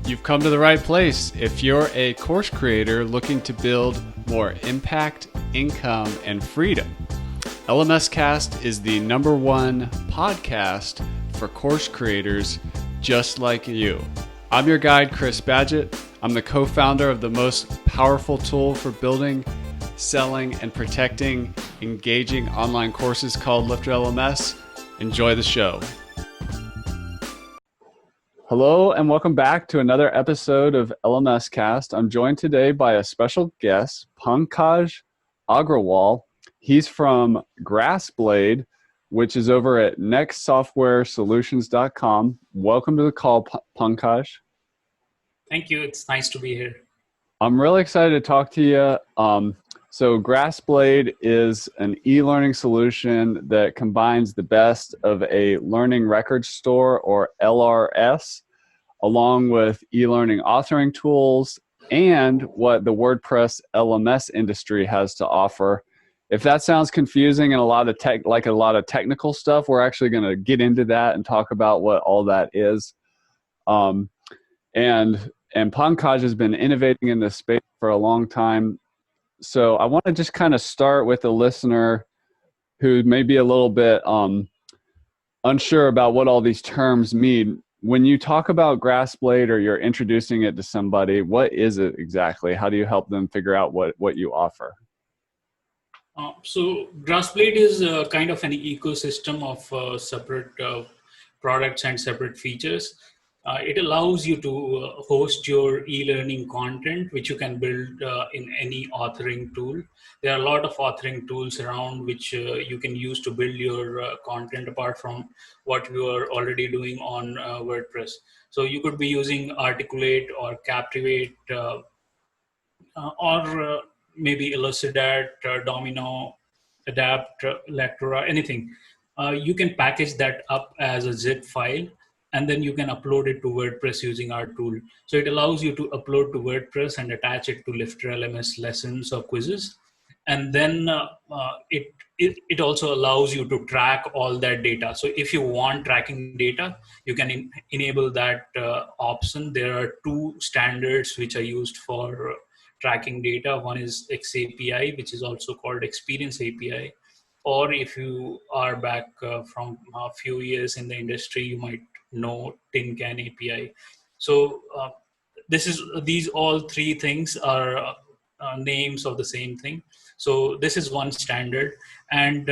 You've come to the right place. If you're a course creator looking to build more impact, income, and freedom, LMScast is the #1 podcast for course creators just like you. I'm your guide, Chris Badgett. I'm the co-founder of the most powerful tool for building, selling, and protecting engaging online courses called Lifter LMS. Enjoy the show. Hello and welcome back to another episode of LMScast. I'm joined today by a special guest, Pankaj Agrawal. He's from GrassBlade, which is over at nextsoftwaresolutions.com. Welcome to the call, Pankaj. Thank you. It's nice to be here. I'm really excited to talk to you. So GrassBlade is an e-learning solution that combines the best of a learning record store, or LRS, along with e-learning authoring tools and what the WordPress LMS industry has to offer. If that sounds confusing and a lot of technical stuff, we're actually going to get into that and talk about what all that is. And Pankaj has been innovating in this space for a long time. So I want to just kind of start with a listener who may be a little bit unsure about what all these terms mean. When you talk about GrassBlade or you're introducing it to somebody, what is it exactly? How do you help them figure out what you offer? So GrassBlade is kind of an ecosystem of separate products and separate features. It allows you to host your e-learning content, which you can build in any authoring tool. There are a lot of authoring tools around which you can use to build your content apart from what you are already doing on WordPress. So you could be using Articulate or Captivate or maybe Elucidate, DominKnow, Adapt, Lectora, anything. You can package that up as a zip file, and then you can upload it to WordPress using our tool. So it allows you to upload to WordPress and attach it to Lifter LMS lessons or quizzes. And then it also allows you to track all that data. So if you want tracking data, you can enable that option. There are two standards which are used for tracking data. One is xAPI, which is also called Experience API. Or if you are back from a few years in the industry, you might know Tin Can API. So these all three things are names of the same thing. So this is one standard. And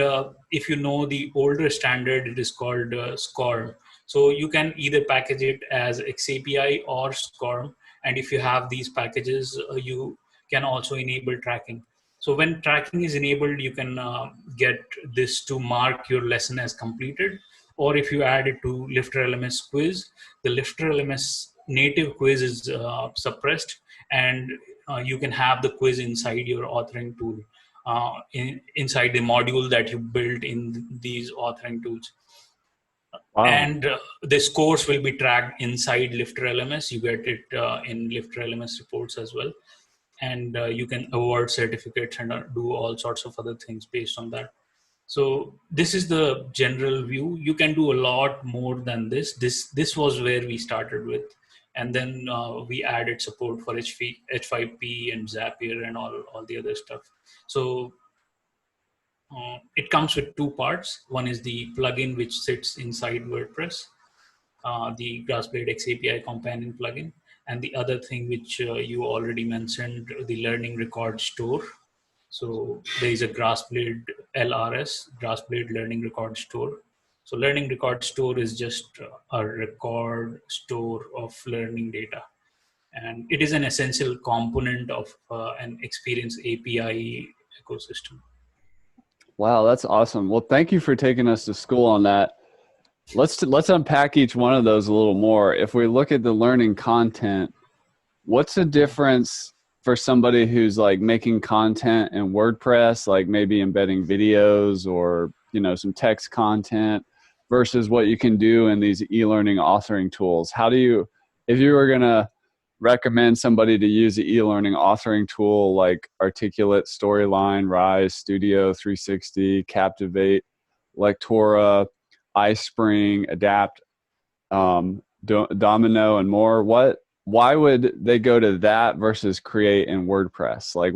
if you know the older standard, it is called SCORM. So you can either package it as xAPI or SCORM. And if you have these packages, you can also enable tracking. So when tracking is enabled, you can get this to mark your lesson as completed. Or if you add it to Lifter LMS quiz, the Lifter LMS native quiz is suppressed, and you can have the quiz inside your authoring tool, inside the module that you built in these authoring tools. Wow. And the scores will be tracked inside Lifter LMS. You get it in Lifter LMS reports as well. And you can award certificates and do all sorts of other things based on that. So this is the general view. You can do a lot more than this. This was where we started with. And then we added support for H5P and Zapier and all the other stuff. So it comes with two parts. One is the plugin which sits inside WordPress, the GrassBlade xAPI companion plugin. And the other thing which you already mentioned, the learning record store. So there is a GrassBlade LRS, GrassBlade Learning Record Store. So Learning Record Store is just a record store of learning data. And it is an essential component of an Experience API ecosystem. Wow, that's awesome. Well, thank you for taking us to school on that. Let's unpack each one of those a little more. If we look at the learning content, what's the difference for somebody who's like making content in WordPress, like maybe embedding videos or, some text content, versus what you can do in these e-learning authoring tools? How do you, if you were going to recommend somebody to use the e-learning authoring tool like Articulate, Storyline, Rise, Studio 360, Captivate, Lectora, iSpring, Adapt, DominKnow, and more, what why would they go to that versus create in WordPress? Like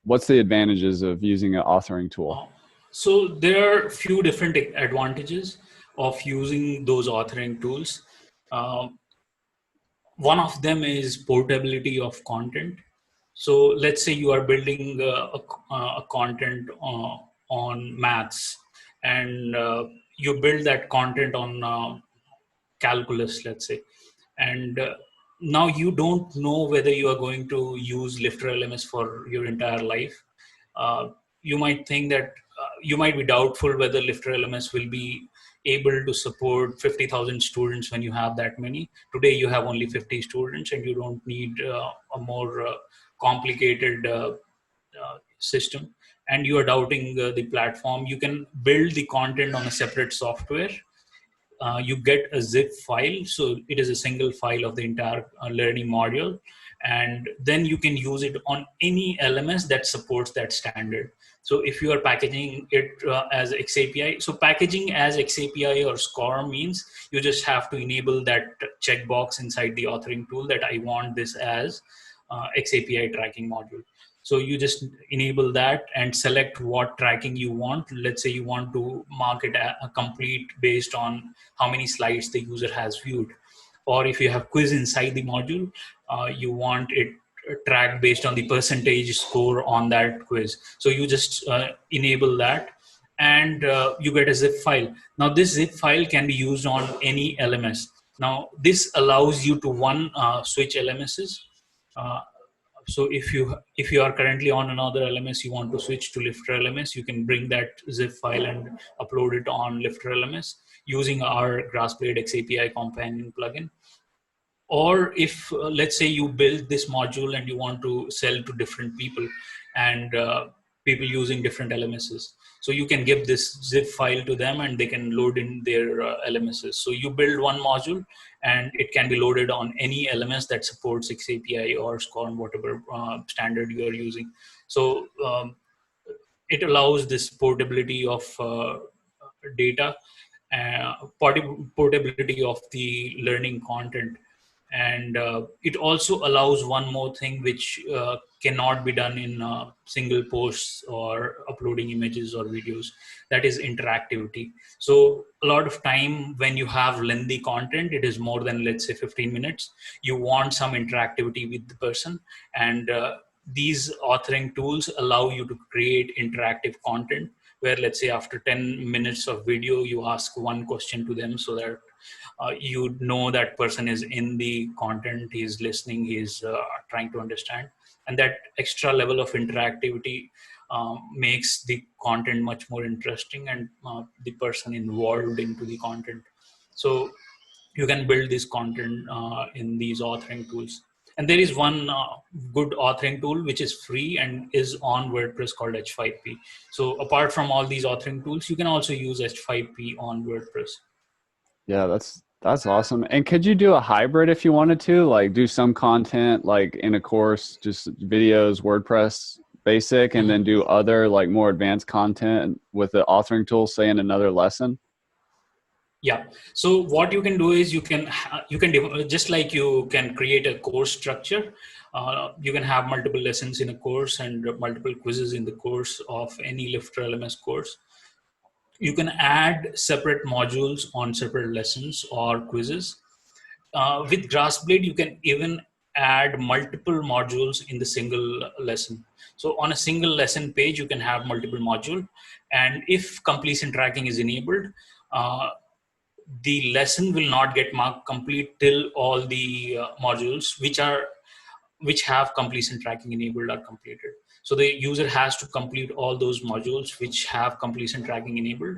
what's the advantages of using an authoring tool? So there are a few different advantages of using those authoring tools. One of them is portability of content. So let's say you are building a content on maths, and you build that content on calculus, let's say, and now you don't know whether you are going to use Lifter LMS for your entire life. You might think that you might be doubtful whether Lifter LMS will be able to support 50,000 students when you have that many. Today you have only 50 students and you don't need a more complicated system, and you are doubting the platform. You can build the content on a separate software. You get a zip file, so it is a single file of the entire learning module, and then you can use it on any LMS that supports that standard. So if you are packaging it as XAPI, so packaging as XAPI or SCORM means you just have to enable that checkbox inside the authoring tool that I want this as XAPI tracking module. So you just enable that and select what tracking you want. Let's say you want to mark it a complete based on how many slides the user has viewed. Or if you have quiz inside the module, you want it tracked based on the percentage score on that quiz. So you just enable that, and you get a zip file. Now this zip file can be used on any LMS. Now this allows you to switch LMSs. Uh, so if you are currently on another LMS, you want to switch to Lifter LMS, you can bring that zip file and upload it on Lifter LMS using our GrassBlade xAPI companion plugin. Or if let's say you build this module and you want to sell to different people, and people using different LMSs, so you can give this zip file to them and they can load in their LMSs. So you build one module and it can be loaded on any LMS that supports XAPI or SCORM, whatever standard you are using. So it allows this portability of data, portability of the learning content. And it also allows one more thing which cannot be done in single posts or uploading images or videos, that is interactivity. So a lot of time when you have lengthy content, it is more than, let's say, 15 minutes, you want some interactivity with the person, and these authoring tools allow you to create interactive content where, let's say, after 10 minutes of video, you ask one question to them so that you know that person is in the content, he's listening, he's trying to understand. And that extra level of interactivity makes the content much more interesting and the person involved into the content. So you can build this content in these authoring tools. And there is one good authoring tool which is free and is on WordPress called H5P. So apart from all these authoring tools, you can also use H5P on WordPress. Yeah, that's awesome. And could you do a hybrid if you wanted to, like do some content like in a course, just videos, WordPress basic, and then do other like more advanced content with the authoring tool, say in another lesson? Yeah. So what you can do is you can just like you can create a course structure. You can have multiple lessons in a course and multiple quizzes in the course of any Lifter LMS course. You can add separate modules on separate lessons or quizzes. With GrassBlade, you can even add multiple modules in the single lesson. So on a single lesson page, you can have multiple modules. And if completion tracking is enabled, the lesson will not get marked complete till all the modules which have completion tracking enabled are completed. So the user has to complete all those modules which have completion tracking enabled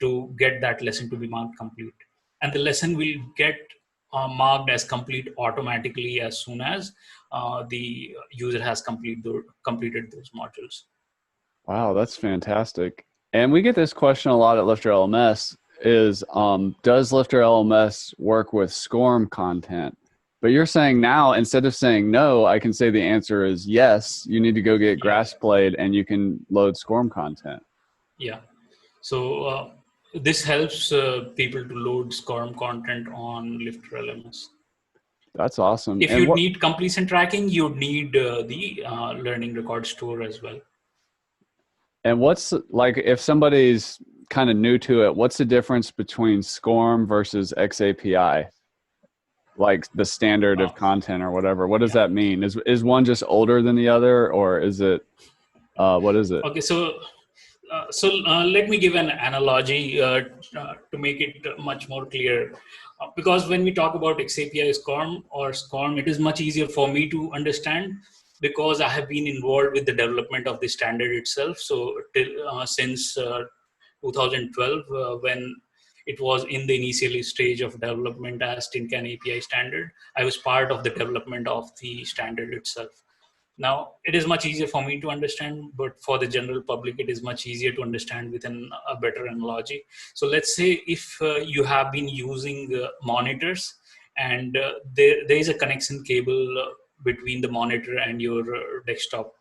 to get that lesson to be marked complete. And the lesson will get marked as complete automatically as soon as the user has completed those modules. Wow, that's fantastic. And we get this question a lot at Lifter LMS is, does Lifter LMS work with SCORM content? But you're saying now, instead of saying no, I can say the answer is yes. You need to go get GrassBlade and you can load SCORM content. Yeah. So this helps people to load SCORM content on Lifter LMS. That's awesome. If And you what, need completion tracking, you'd need the learning record store as well. and what's like, if somebody's kind of new to it, what's the difference between SCORM versus XAPI? Like the standard Uh, of content or whatever. What does yeah. that mean? Is one just older than the other, or is it, what is it? Okay, so let me give an analogy to make it much more clear. Because when we talk about XAPI SCORM or SCORM, it is much easier for me to understand because I have been involved with the development of the standard itself. So since 2012, when it was in the initial stage of development as Tin Can API standard, I was part of the development of the standard itself. Now, it is much easier for me to understand, but for the general public, it is much easier to understand within a better analogy. So let's say if you have been using monitors and there is a connection cable between the monitor and your desktop.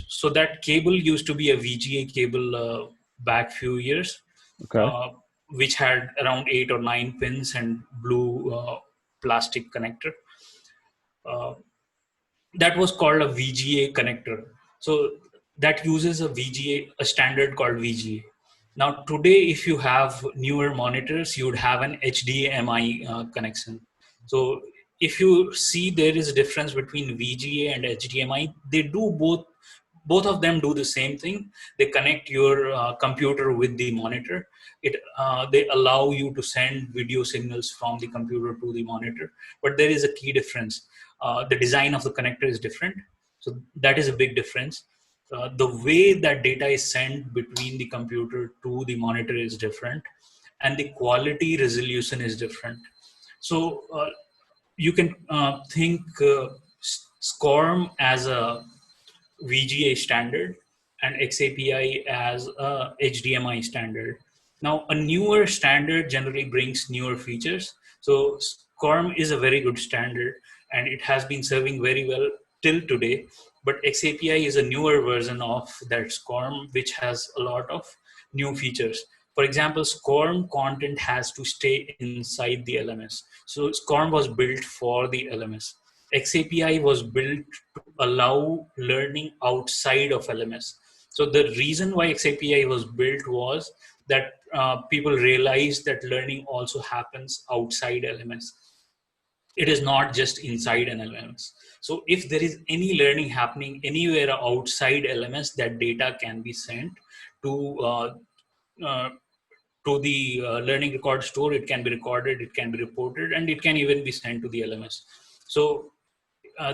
So that cable used to be a VGA cable back few years, Okay. uh, which had around 8 or 9 pins and blue plastic connector. Uh, that was called a VGA connector. So that uses a VGA, a standard called VGA. Now today, if you have newer monitors, you would have an HDMI connection. So if you see there is a difference between VGA and HDMI, they do both of them do the same thing. They connect your computer with the monitor. They allow you to send video signals from the computer to the monitor. But there is a key difference. The design of the connector is different. So that is a big difference. The way that data is sent between the computer to the monitor is different, and the quality resolution is different. So you can think SCORM as a VGA standard and XAPI as a HDMI standard. Now, a newer standard generally brings newer features. So SCORM is a very good standard and it has been serving very well till today. But XAPI is a newer version of that SCORM, which has a lot of new features. For example, SCORM content has to stay inside the LMS. So SCORM was built for the LMS. XAPI was built to allow learning outside of LMS. So the reason why XAPI was built was that people realized that learning also happens outside LMS. It is not just inside an LMS. So if there is any learning happening anywhere outside LMS, that data can be sent to uh, to the learning record store. It can be recorded, it can be reported, and it can even be sent to the LMS. So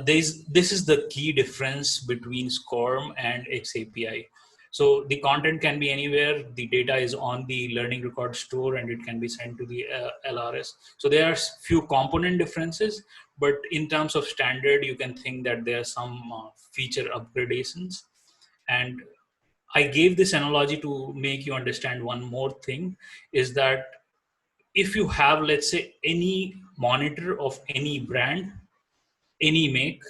this is the key difference between SCORM and XAPI. So the content can be anywhere, the data is on the learning record store, and it can be sent to the LRS. So there are few component differences, but in terms of standard, you can think that there are some feature upgradations. And I gave this analogy to make you understand one more thing, is that if you have, let's say, any monitor of any brand, any make,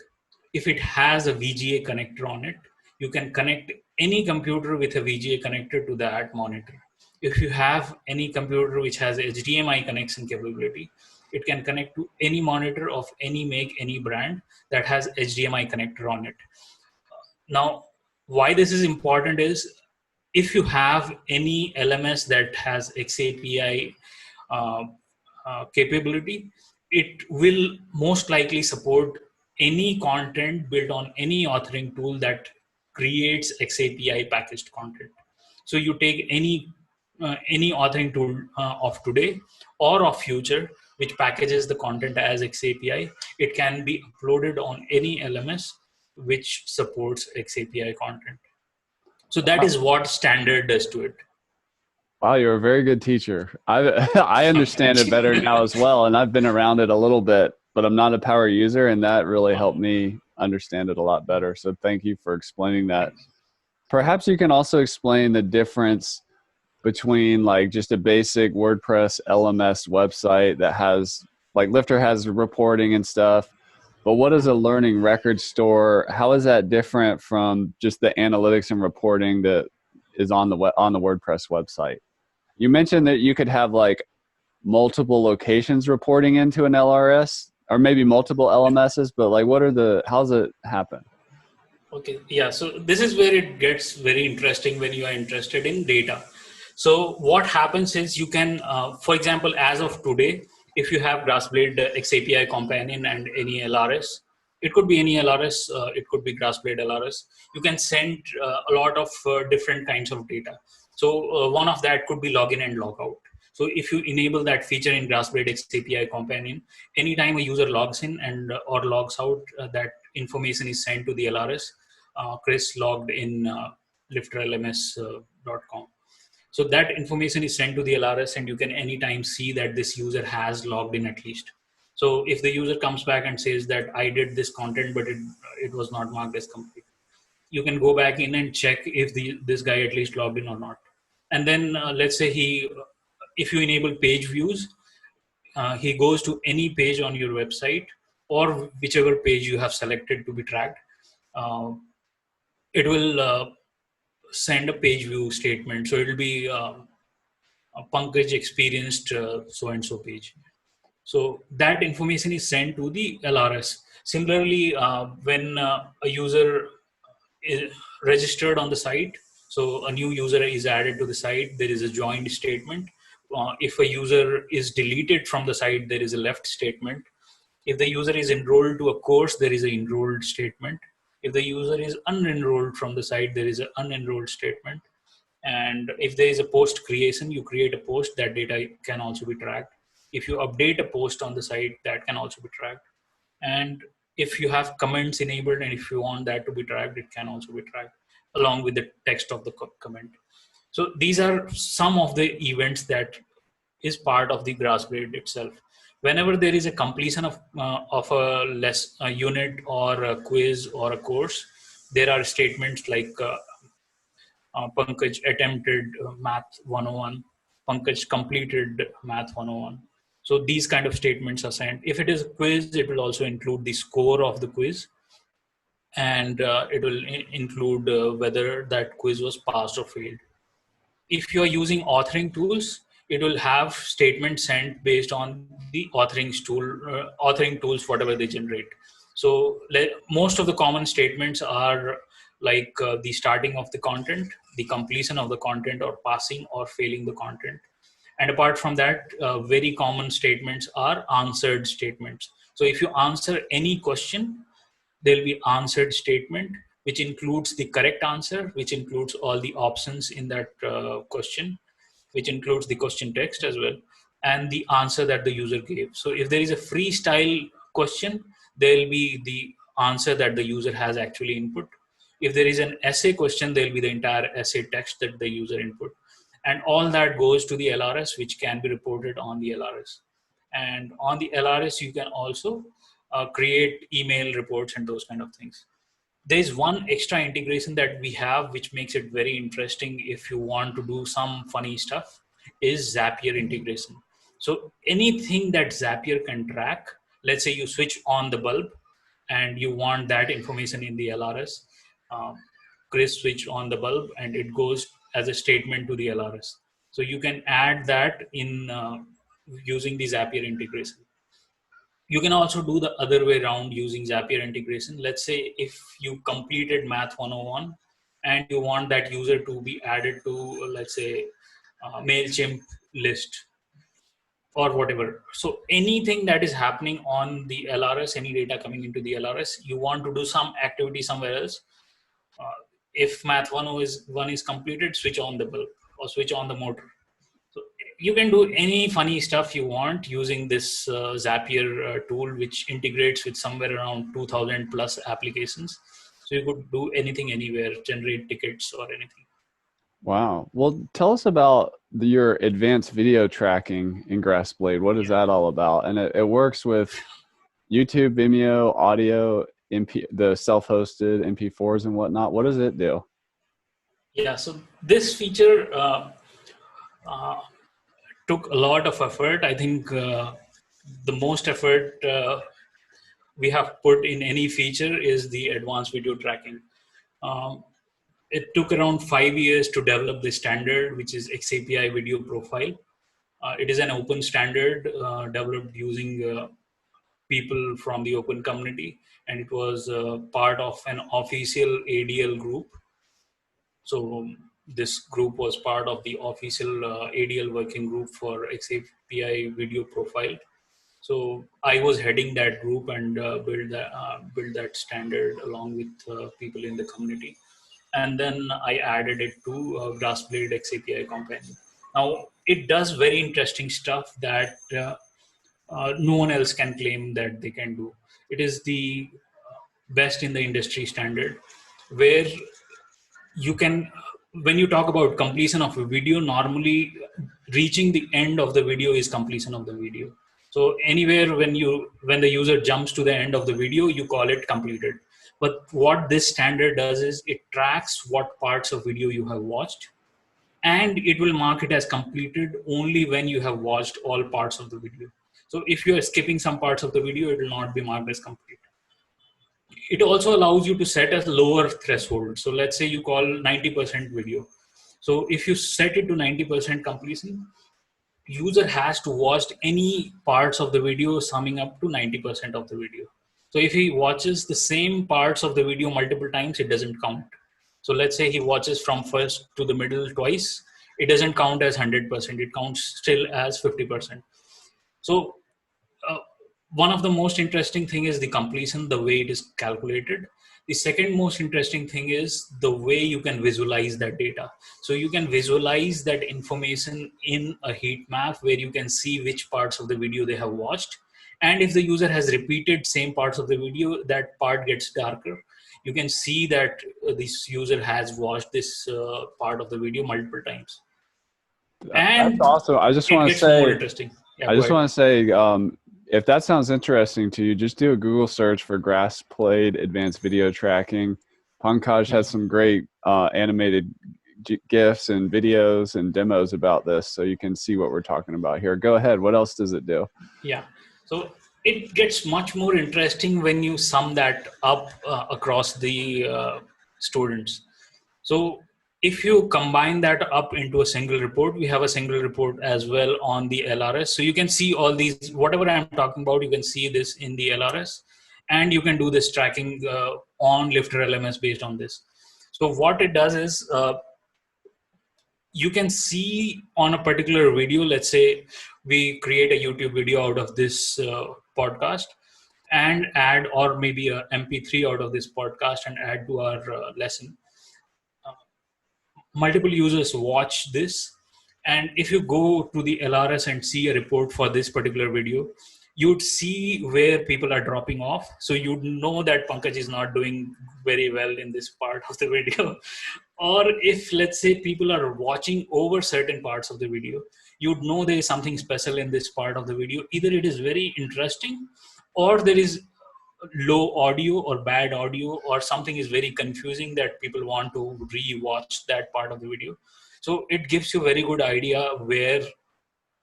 if it has a VGA connector on it, you can connect any computer with a VGA connector to that monitor. If you have any computer which has HDMI connection capability, it can connect to any monitor of any make, any brand that has HDMI connector on it. Now, why this is important is if you have any LMS that has XAPI uh, capability, it will most likely support any content built on any authoring tool that creates XAPI packaged content. So you take any authoring tool of today or of future, which packages the content as XAPI, it can be uploaded on any LMS which supports XAPI content. So that Wow. is what standard does to it. Wow, you're a very good teacher. I I understand Thank it better you. now as well, and I've been around it a little bit, but I'm not a power user, and that really helped Wow. me understand it a lot better. So thank you for explaining that. Perhaps you can also explain the difference between like just a basic WordPress LMS website that has like Lifter has reporting and stuff, but what is a learning record store? How is that different from just the analytics and reporting that is on the WordPress website? You mentioned that you could have like multiple locations reporting into an LRS, or maybe multiple LMSs, but like how does it happen? Okay, yeah, so this is where it gets very interesting when you are interested in data. So what happens is you can, for example, as of today, if you have GrassBlade xAPI companion and any LRS, it could be any LRS, it could be GrassBlade LRS, you can send a lot of different kinds of data. So one of that could be login and logout. So if you enable that feature in GrassBlade xAPI companion, anytime a user logs in and or logs out, that information is sent to the LRS. Chris logged in LifterLMS.com. So that information is sent to the LRS, and you can anytime see that this user has logged in at least. So if the user comes back and says that I did this content, but it was not marked as complete, you can go back in and check if this guy at least logged in or not. And then let's say if you enable page views, he goes to any page on your website or whichever page you have selected to be tracked. It will send a page view statement. So it will be Pankaj experienced so-and-so page. So that information is sent to the LRS. Similarly, when a user is registered on the site, so a new user is added to the site, there is a joined statement. If a user is deleted from the site, there is a left statement. If the user is enrolled to a course, there is an enrolled statement. If the user is unenrolled from the site, there is an unenrolled statement. And if there is a post creation, you create a post, that data can also be tracked. If you update a post on the site, that can also be tracked. And if you have comments enabled and if you want that to be tracked, it can also be tracked along with the text of the comment. So these are some of the events that is part of the GrassBlade itself. Whenever there is a completion of a unit or a quiz or a course, there are statements like Pankaj attempted Math 101, Pankaj completed Math 101. So these kind of statements are sent. If it is a quiz, it will also include the score of the quiz, and it will include whether that quiz was passed or failed. If you're using authoring tools, it will have statements sent based on the authoring tools, whatever they generate. So most of the common statements are like the starting of the content, the completion of the content, or passing or failing the content. And apart from that, very common statements are answered statements. So if you answer any question, there'll be answered statement, which includes the correct answer, which includes all the options in that question, which includes the question text as well, and the answer that the user gave. So if there is a freestyle question, there'll be the answer that the user has actually input. If there is an essay question, there'll be the entire essay text that the user input. And all that goes to the LRS, which can be reported on the LRS. And on the LRS, you can also create email reports and those kind of things. There's one extra integration that we have, which makes it very interesting if you want to do some funny stuff, is Zapier integration. So anything that Zapier can track, let's say you switch on the bulb and you want that information in the LRS, Chris switched on the bulb and it goes as a statement to the LRS. So you can add that in using the Zapier integration. You can also do the other way around using Zapier integration. Let's say if you completed Math 101 and you want that user to be added to, let's say, MailChimp list or whatever. So anything that is happening on the LRS, any data coming into the LRS, you want to do some activity somewhere else. If Math 101 is completed, switch on the bulb or switch on the motor. So you can do any funny stuff you want using this Zapier tool, which integrates with somewhere around 2000 plus applications. So you could do anything, anywhere, generate tickets or anything. Wow. Well, tell us about your advanced video tracking in GrassBlade. What is that all about? And it works with YouTube, Vimeo, audio, the self-hosted MP4s and whatnot. What does it do? Yeah, so this feature took a lot of effort. I think the most effort we have put in any feature is the advanced video tracking. It took around 5 years to develop the standard, which is xAPI video profile. It is an open standard developed using people from the open community, and it was part of an official ADL group. So this group was part of the official ADL working group for XAPI video profile. So I was heading that group and build that standard along with people in the community. And then I added it to GrassBlade xAPI companion. Now it does very interesting stuff that no one else can claim that they can do. It is the best in the industry standard, where you can, when you talk about completion of a video, normally reaching the end of the video is completion of the video. So anywhere when the user jumps to the end of the video, you call it completed. But what this standard does is it tracks what parts of video you have watched, and it will mark it as completed only when you have watched all parts of the video. So if you are skipping some parts of the video, it will not be marked as complete. It also allows you to set a lower threshold. So let's say you call 90% video. So if you set it to 90% completion, user has to watch any parts of the video summing up to 90% of the video. So if he watches the same parts of the video multiple times, it doesn't count. So let's say he watches from first to the middle twice, it doesn't count as 100%, it counts still as 50%. So one of the most interesting thing is the completion, the way it is calculated. The second most interesting thing is the way you can visualize that data. So you can visualize that information in a heat map where you can see which parts of the video they have watched. And if the user has repeated same parts of the video, that part gets darker. You can see that this user has watched this part of the video multiple times. That's And awesome. I just it want to gets more say, interesting. Yeah, go ahead. want to say, if that sounds interesting to you, just do a Google search for GrassBlade Advanced Video Tracking. Pankaj has some great animated GIFs and videos and demos about this, so you can see what we're talking about here. Go ahead. What else does it do? Yeah. So it gets much more interesting when you sum that up across the students. So if you combine that up into a single report, we have a single report as well on the LRS. So you can see all these, whatever I'm talking about, you can see this in the LRS, and you can do this tracking on Lifter LMS based on this. So what it does is you can see on a particular video, let's say we create a YouTube video out of this podcast and add, or maybe a MP3 out of this podcast and add to our lesson. Multiple users watch this, and if you go to the LRS and see a report for this particular video, you'd see where people are dropping off. So you'd know that Pankaj is not doing very well in this part of the video. Or if, let's say, people are watching over certain parts of the video, you'd know there is something special in this part of the video. Either it is very interesting, or there is low audio or bad audio, or something is very confusing that people want to re-watch that part of the video. So it gives you a very good idea where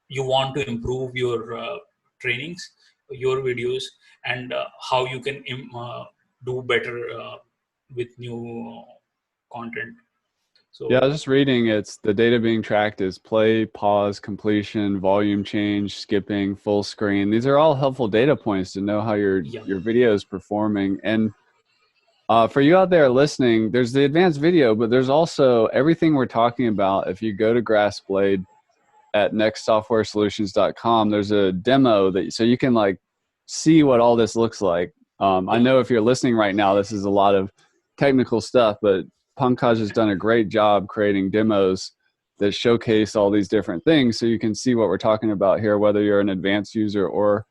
you want to improve your trainings, your videos, and how you can do better with new content. So yeah, I was just reading, it's the data being tracked is play, pause, completion, volume change, skipping, full screen. These are all helpful data points to know how your video is performing. And for you out there listening, there's the advanced video, but there's also everything we're talking about. If you go to GrassBlade at nextsoftwaresolutions.com, there's a demo that, so you can like see what all this looks like. I know if you're listening right now, this is a lot of technical stuff, but Pankaj has done a great job creating demos that showcase all these different things, so you can see what we're talking about here, whether you're an advanced user or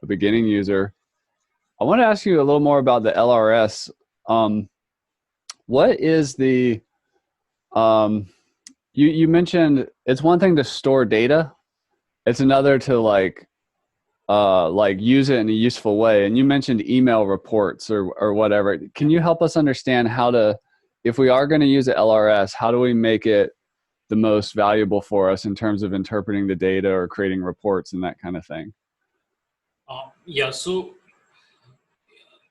a beginning user. I want to ask you a little more about the LRS. What is the, you mentioned it's one thing to store data, it's another to like use it in a useful way. And you mentioned email reports or whatever. Can you help us understand how to, if we are going to use the LRS, how do we make it the most valuable for us in terms of interpreting the data or creating reports and that kind of thing? Yeah, so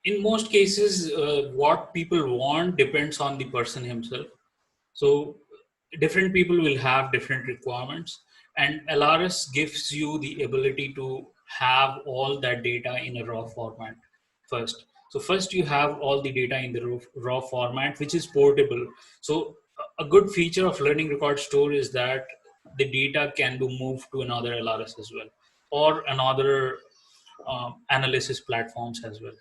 in most cases, what people want depends on the person himself. So different people will have different requirements. And LRS gives you the ability to have all that data in a raw format first. So first you have all the data in the raw format, which is portable. So a good feature of Learning Record Store is that the data can be moved to another LRS as well, or another analysis platforms as well.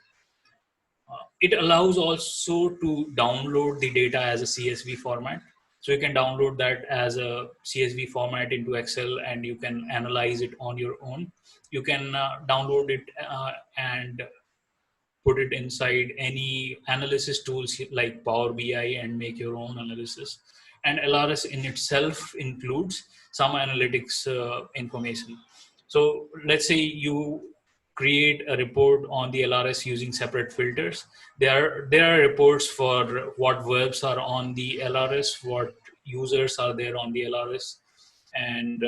It allows also to download the data as a CSV format. So you can download that as a CSV format into Excel, and you can analyze it on your own. You can download it and put it inside any analysis tools like Power BI and make your own analysis. And LRS in itself includes some analytics information. So let's say you create a report on the LRS using separate filters. There are reports for what verbs are on the LRS, what users are there on the LRS, and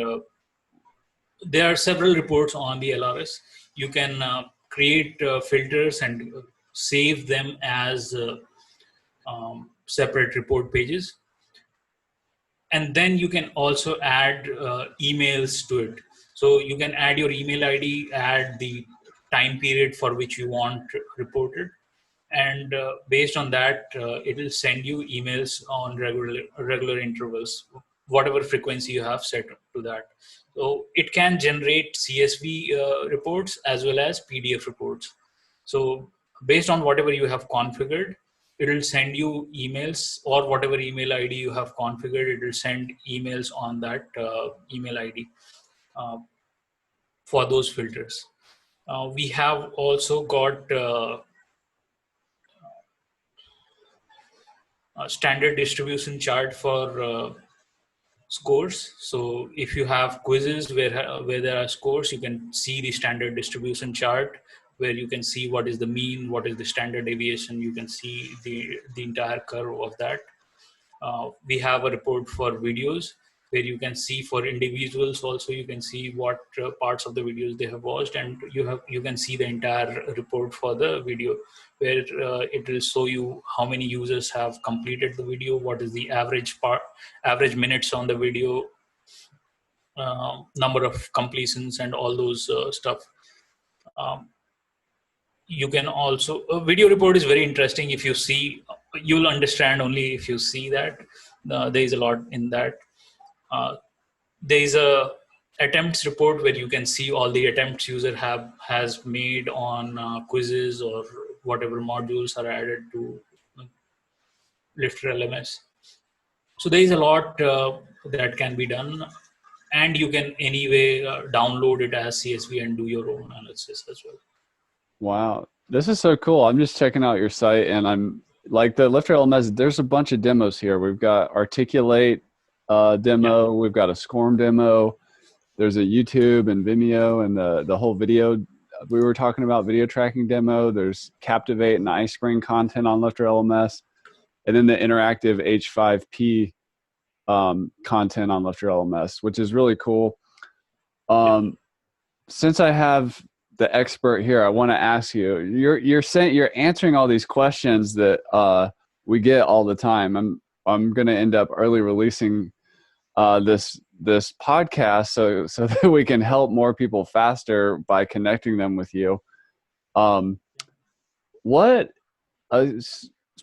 there are several reports on the LRS. You can create filters and save them as separate report pages. And then you can also add emails to it. So you can add your email ID, add the time period for which you want reported. And based on that, it will send you emails on regular intervals, whatever frequency you have set to that. So it can generate CSV reports as well as PDF reports. So based on whatever you have configured, it will send you emails, or whatever email ID you have configured, it will send emails on that email ID for those filters. We have also got a standard distribution chart for scores. So if you have quizzes where there are scores, you can see the standard distribution chart, where you can see what is the mean, what is the standard deviation. You can see the entire curve of that. We have a report for videos, where you can see for individuals also, you can see what parts of the videos they have watched, and you can see the entire report for the video, where it will show you how many users have completed the video, what is the average minutes on the video, number of completions, and all those stuff. You can also, a video report is very interesting. If you see, you'll understand only if you see that. There is a lot in that. There is a attempts report, where you can see all the attempts user has made on quizzes or whatever modules are added to Lifter LMS. So there is a lot that can be done, and you can anyway download it as CSV and do your own analysis as well. Wow, this is so cool. I'm just checking out your site, and I'm like, the Lifter LMS, there's a bunch of demos here. We've got Articulate demo, we've got a SCORM demo, there's a YouTube and Vimeo, and the whole video we were talking about, video tracking demo. There's Captivate and iSpring content on Lifter LMS, and then the interactive H5P content on Lifter LMS, which is really cool. Since I have the expert here, I want to ask you, you're answering all these questions that we get all the time. I'm going to end up early releasing this podcast so that we can help more people faster by connecting them with you. What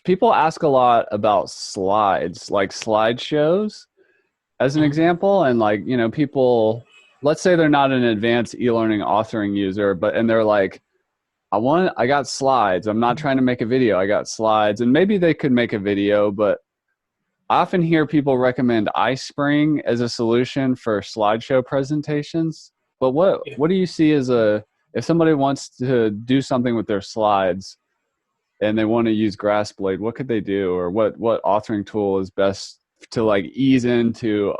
people ask a lot about slides, like slideshows as an example, and like, you know, people, let's say they're not an advanced e-learning authoring user, and they're like, I got slides. I'm not trying to make a video. I got slides. And maybe they could make a video, but I often hear people recommend iSpring as a solution for slideshow presentations. But what do you see as if somebody wants to do something with their slides and they want to use GrassBlade, what could they do? Or what authoring tool is best to like ease into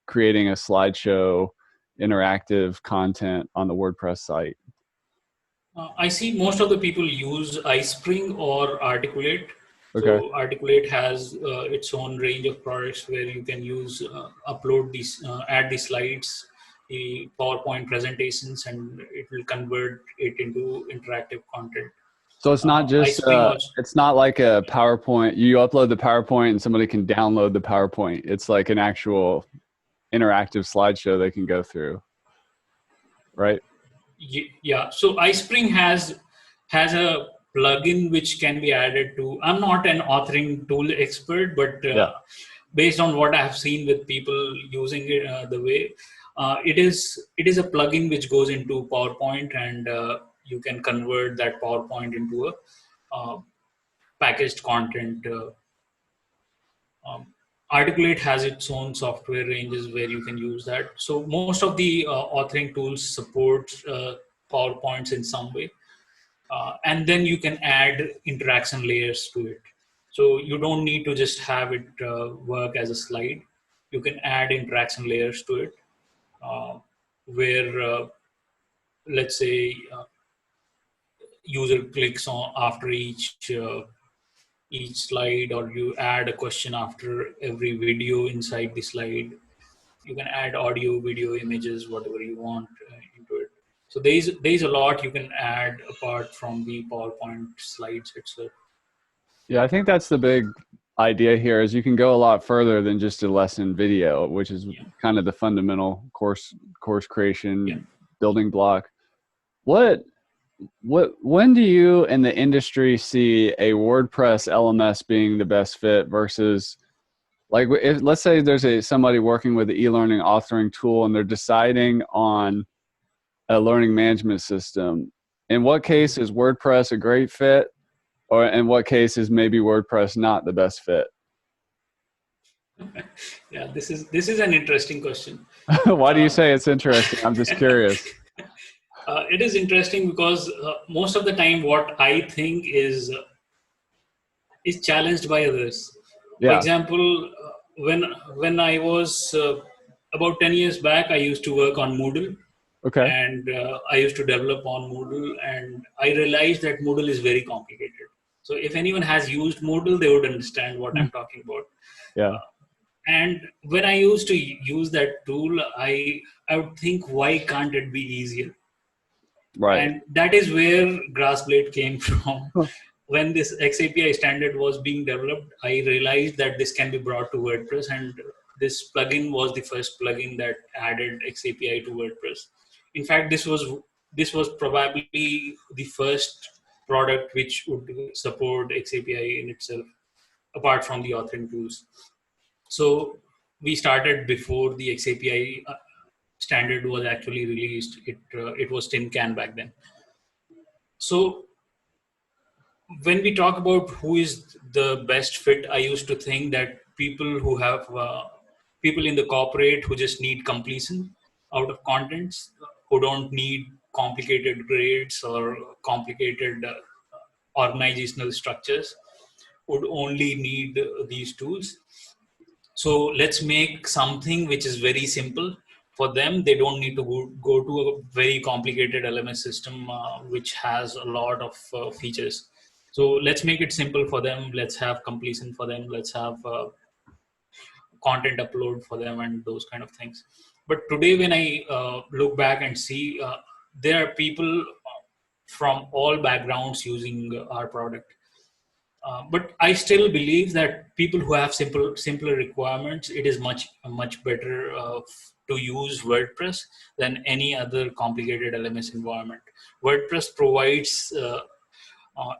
creating a slideshow interactive content on the WordPress site? I see most of the people use iSpring or Articulate. Okay. So Articulate has its own range of products where you can use, upload these, add the slides, the PowerPoint presentations, and it will convert it into interactive content. So it's not just, it's not like a PowerPoint. You upload the PowerPoint and somebody can download the PowerPoint. It's like an actual interactive slideshow they can go through, right? Yeah. So iSpring has a plugin which can be added to. I'm not an authoring tool expert, but based on what I have seen with people using it, it is a plugin which goes into PowerPoint, and you can convert that PowerPoint into a packaged content. Um, Articulate has its own software ranges where you can use that. So most of the authoring tools support PowerPoints in some way. And then you can add interaction layers to it. So you don't need to just have it work as a slide. You can add interaction layers to it, where let's say user clicks on after each slide, or you add a question after every video inside the slide. You can add audio, video, images, whatever you want into it. So there's a lot you can add apart from the PowerPoint slides itself. Yeah, I think that's the big idea here, is you can go a lot further than just a lesson video, which is kind of the fundamental course creation building block. When do you in the industry see a WordPress LMS being the best fit versus, like, let's say there's somebody working with the e-learning authoring tool and they're deciding on a learning management system. In what case is WordPress a great fit, or in what case is maybe WordPress not the best fit? Yeah, this is an interesting question. Why do you say it's interesting? I'm just curious. It is interesting because most of the time what I think is challenged by others. For example, when I was about 10 years back, I used to work on Moodle. Okay. And I used to develop on Moodle, and I realized that Moodle is very complicated. So if anyone has used Moodle, they would understand what I'm talking about. Yeah. And when I used to use that tool, I would think, why can't it be easier? Right. And that is where GrassBlade came from. When this XAPI standard was being developed, I realized that this can be brought to WordPress, and this plugin was the first plugin that added XAPI to WordPress. In fact, this was probably the first product which would support XAPI in itself, apart from the authoring tools. So we started before the XAPI standard was actually released. It was tin can back then. So when we talk about who is the best fit, I used to think that people who have people in the corporate who just need completion out of contents, who don't need complicated grades or complicated organizational structures, would only need these tools. So let's make something which is very simple for them. They don't need to go to a very complicated LMS system which has a lot of features. So let's make it simple for them. Let's have completion for them. Let's have content upload for them and those kind of things. But today, when I look back and see, there are people from all backgrounds using our product. But I still believe that people who have simpler requirements, it is much better to use WordPress than any other complicated LMS environment. WordPress provides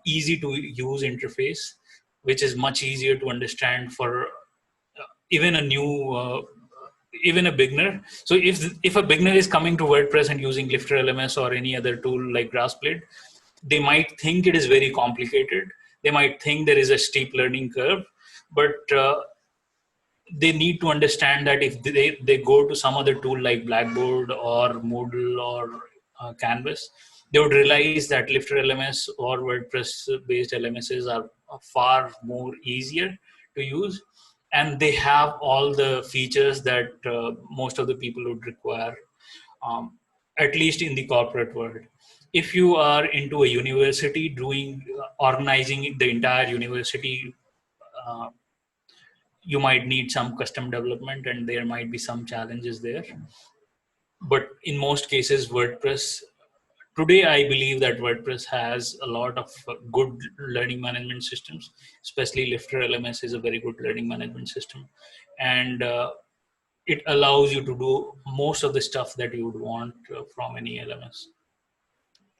easy to use interface, which is much easier to understand for even even a beginner. So if a beginner is coming to WordPress and using Lifter LMS or any other tool like GrassBlade, they might think it is very complicated. They might think there is a steep learning curve, but they need to understand that if they go to some other tool like Blackboard or Moodle or Canvas, they would realize that Lifter LMS or WordPress-based LMSs are far more easier to use, and they have all the features that most of the people would require, at least in the corporate world. If you are into a university organizing the entire university, you might need some custom development and there might be some challenges there. But in most cases, today I believe that WordPress has a lot of good learning management systems, especially Lifter LMS is a very good learning management system. And it allows you to do most of the stuff that you would want from any LMS.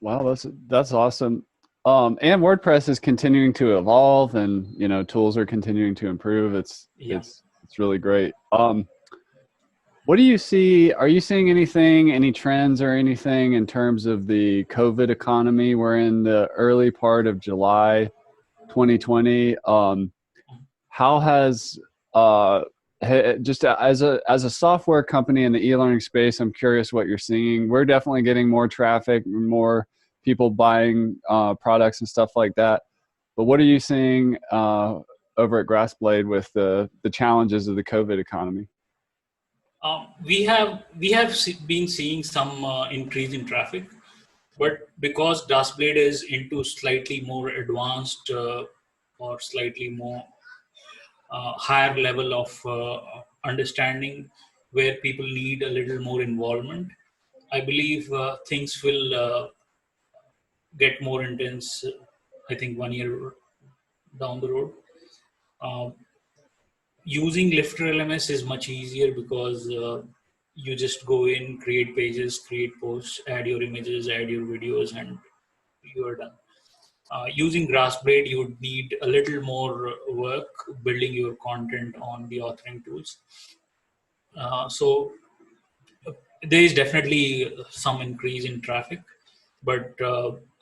Wow, that's awesome. And WordPress is continuing to evolve, and tools are continuing to improve. It's really great. What do you see? Are you seeing anything, any trends or anything in terms of the COVID economy? We're in the early part of July 2020. How has just as a software company in the e-learning space, I'm curious what you're seeing. We're definitely getting more traffic, more people buying products and stuff like that. But what are you seeing over at GrassBlade with the challenges of the COVID economy? We have been seeing some increase in traffic, but because GrassBlade is into slightly more advanced or slightly more higher level of understanding, where people need a little more involvement, I believe things will get more intense. I think 1 year down the road. Using Lifter LMS is much easier because you just go in, create pages, create posts, add your images, add your videos, and you are done. Using GrassBlade, you would need a little more work building your content on the authoring tools. So there is definitely some increase in traffic, but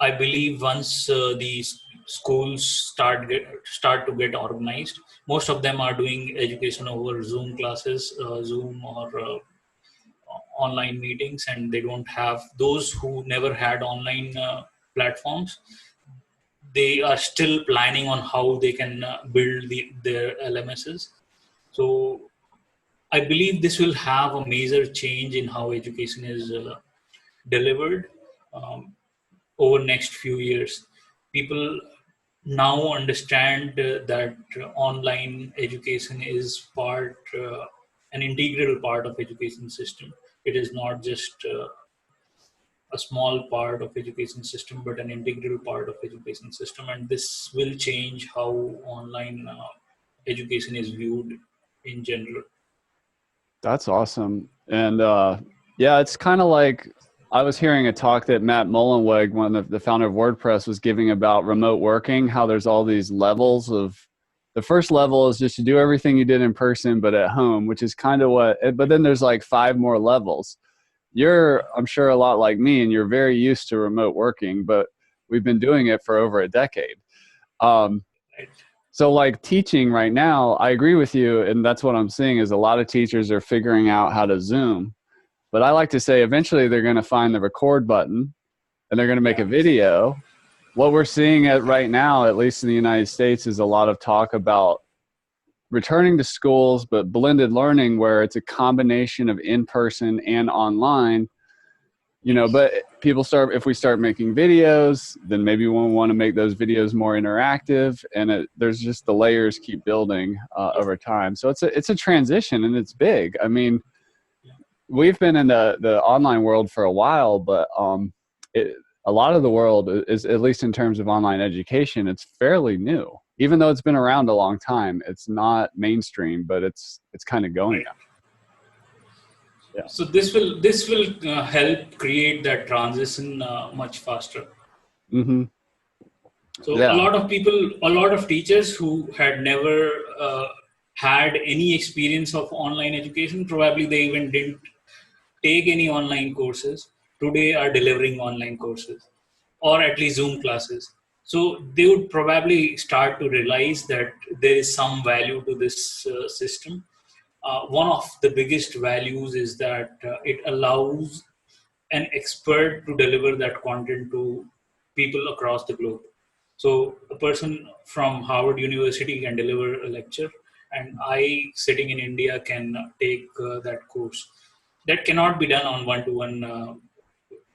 I believe once these schools start to get organized, most of them are doing education over Zoom classes, Zoom or online meetings, and they don't have those who never had online platforms. They are still planning on how they can build their LMSs. So I believe this will have a major change in how education is delivered over next few years. People now understand that online education is an integral part of education system. It is not just a small part of education system, but an integral part of education system. And this will change how online education is viewed in general. That's awesome. And yeah, it's kind of like I was hearing a talk that Matt Mullenweg, one of the founder of WordPress, was giving about remote working, how there's all these levels of, the first level is just to do everything you did in person, but at home, which is kind of but then there's like 5 more levels. You're, I'm sure, a lot like me, and you're very used to remote working, but we've been doing it for over a decade. So like teaching right now, I agree with you. And that's what I'm seeing is a lot of teachers are figuring out how to Zoom. But I like to say eventually they're going to find the record button and they're going to make a video. What we're seeing right now, at least in the United States, is a lot of talk about returning to schools, but blended learning where it's a combination of in-person and online. But if we start making videos, then maybe we'll want to make those videos more interactive, and there's just the layers keep building over time. So it's a transition, and it's big. I mean, we've been in the online world for a while, but a lot of the world is, at least in terms of online education, it's fairly new. Even though it's been around a long time, it's not mainstream, but it's kind of going now. Yeah. So this will help create that transition much faster. Mm-hmm. So a lot of people, a lot of teachers who had never had any experience of online education, probably they even didn't take any online courses, today are delivering online courses or at least Zoom classes. So they would probably start to realize that there is some value to this system. One of the biggest values is that it allows an expert to deliver that content to people across the globe. So a person from Harvard University can deliver a lecture, and I, sitting in India, can take that course. That cannot be done on one-to-one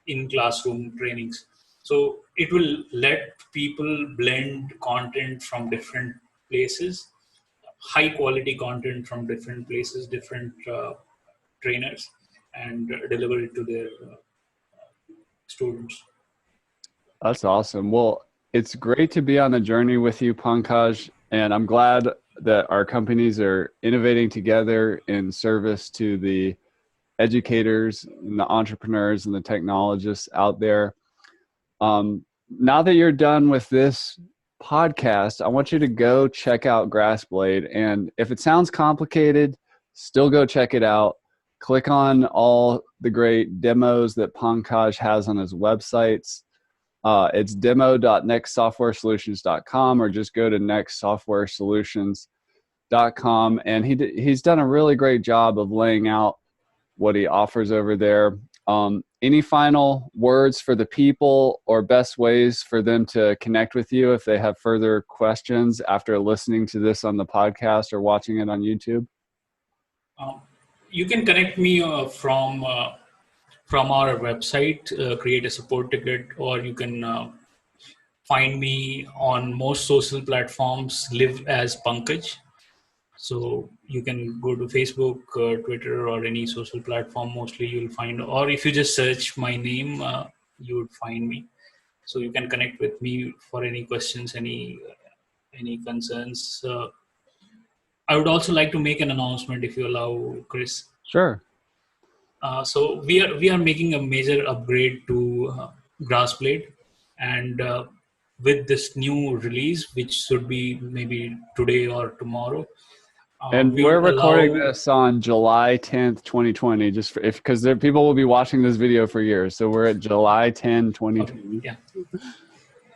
in classroom trainings. So it will let people blend content from different places, high quality content from different places, different trainers, and deliver it to their students. That's awesome. Well, it's great to be on the journey with you, Pankaj, and I'm glad that our companies are innovating together in service to the educators and the entrepreneurs and the technologists out there. Now that you're done with this podcast, I want you to go check out GrassBlade. And if it sounds complicated, still go check it out. Click on all the great demos that Pankaj has on his websites. It's demo.nextsoftwaresolutions.com, or just go to nextsoftwaresolutions.com. And he's done a really great job of laying out what he offers over there. Any final words for the people, or best ways for them to connect with you if they have further questions after listening to this on the podcast or watching it on YouTube? You can connect me from our website, create a support ticket, or you can find me on most social platforms, live as Pankaj. So you can go to Facebook, Twitter, or any social platform. Mostly you'll find, or if you just search my name, you would find me. So you can connect with me for any questions, any concerns. I would also like to make an announcement, if you allow, Chris. Sure. So we are making a major upgrade to GrassBlade, and with this new release, which should be maybe today or tomorrow. And we're recording this on July 10th, 2020, just for, because people will be watching this video for years. So we're at July 10, 2020. Okay.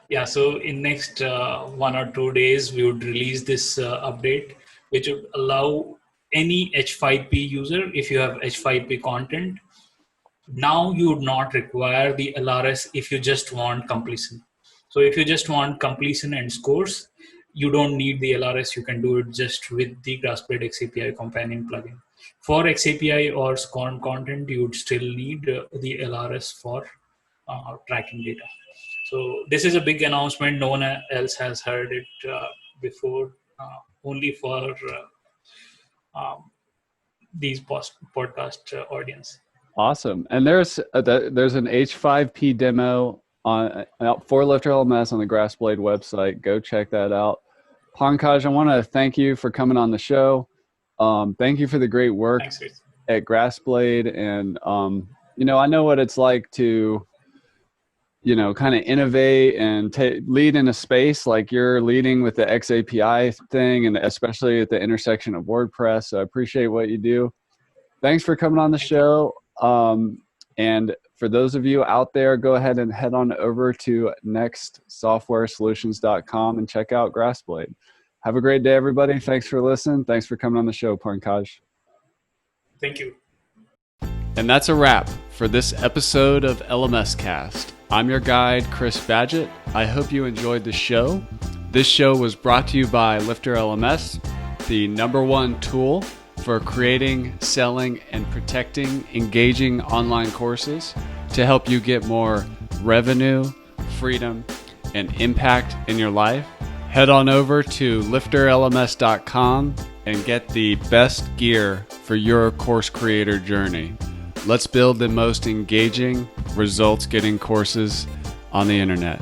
Yeah. So in next 1 or 2 days, we would release this update, which would allow any H5P user, if you have H5P content, now you would not require the LRS if you just want completion. So if you just want completion and scores, you don't need the LRS. You can do it just with the GrassBlade xAPI companion plugin. For xAPI or SCORM content, you would still need the LRS for tracking data. So this is a big announcement. No one else has heard it before, only for these podcast audience. Awesome. And there's an H5P demo for Lifter LMS on the GrassBlade website. Go check that out. Pankaj, I want to thank you for coming on the show. Thank you for the great work at GrassBlade. And, I know what it's like to, kind of innovate and lead in a space like you're leading with the XAPI thing, and especially at the intersection of WordPress. So I appreciate what you do. Thanks for coming on the show. And for those of you out there, go ahead and head on over to nextsoftwaresolutions.com and check out GrassBlade. Have a great day, everybody. Thanks for listening. Thanks for coming on the show, Pankaj. Thank you. And that's a wrap for this episode of LMScast. I'm your guide, Chris Badgett. I hope you enjoyed the show. This show was brought to you by Lifter LMS, the #1 tool for creating, selling, and protecting engaging online courses to help you get more revenue, freedom, and impact in your life. Head on over to LifterLMS.com and get the best gear for your course creator journey. Let's build the most engaging, results-getting courses on the internet.